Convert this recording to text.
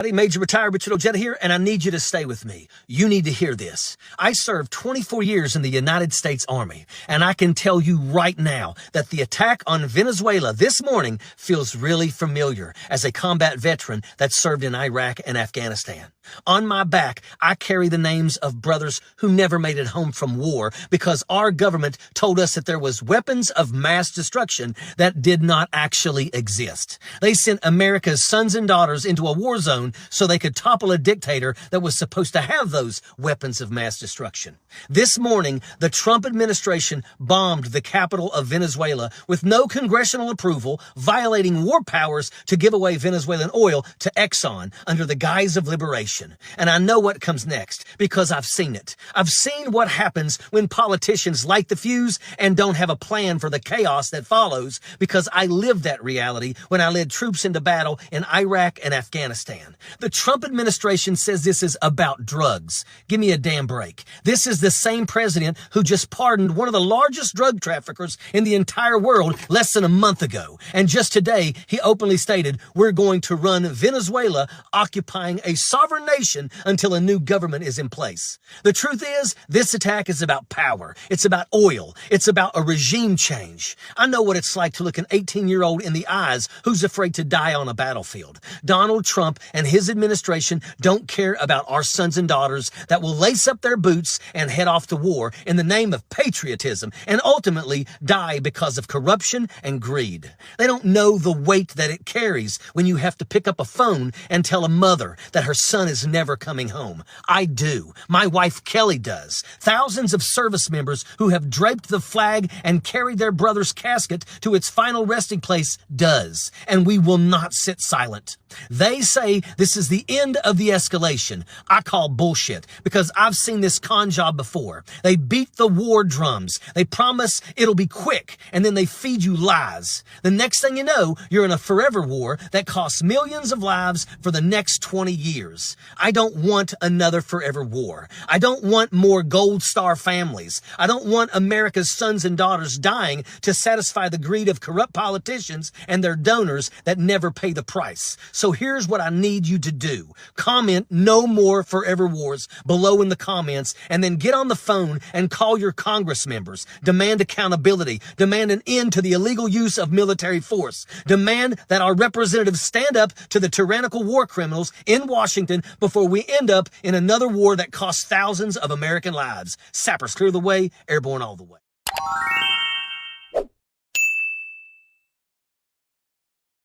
Major Retired Richard Ojeda here, and I need you to stay with me. You need to hear this. I served 24 years in the United States Army, and I can tell you right now that the attack on Venezuela this morning feels really familiar as a combat veteran that served in Iraq and Afghanistan. On my back, I carry the names of brothers who never made it home from war because our government told us that there was weapons of mass destruction that did not actually exist. They sent America's sons and daughters into a war zone so they could topple a dictator that was supposed to have those weapons of mass destruction. This morning, the Trump administration bombed the capital of Venezuela with no congressional approval, violating war powers to give away Venezuelan oil to Exxon under the guise of liberation. And I know what comes next because I've seen it. I've seen what happens when politicians light the fuse and don't have a plan for the chaos that follows because I lived that reality when I led troops into battle in Iraq and Afghanistan. The Trump administration says this is about drugs. Give me a damn break. This is the same president who just pardoned one of the largest drug traffickers in the entire world less than a month ago. And just today, he openly stated, we're going to run Venezuela, occupying a sovereign nation until a new government is in place. The truth is, this attack is about power. It's about oil. It's about a regime change. I know what it's like to look an 18-year-old in the eyes who's afraid to die on a battlefield. Donald Trump and his administration don't care about our sons and daughters that will lace up their boots and head off to war in the name of patriotism and ultimately die because of corruption and greed. They don't know the weight that it carries when you have to pick up a phone and tell a mother that her son is never coming home. I do. My wife Kelly does. Thousands of service members who have draped the flag and carried their brother's casket to its final resting place does. And we will not sit silent. They say this is the end of the escalation. I call bullshit because I've seen this con job before. They beat the war drums. They promise it'll be quick, and then they feed you lies. The next thing you know, you're in a forever war that costs millions of lives for the next 20 years. I don't want another forever war. I don't want more Gold Star families. I don't want America's sons and daughters dying to satisfy the greed of corrupt politicians and their donors that never pay the price. So here's what I need you to do. Comment no more forever wars below in the comments, and then get on the phone and call your Congress members. Demand accountability. Demand an end to the illegal use of military force. Demand that our representatives stand up to the tyrannical war criminals in Washington before we end up in another war that costs thousands of American lives. Sappers clear the way, airborne all the way.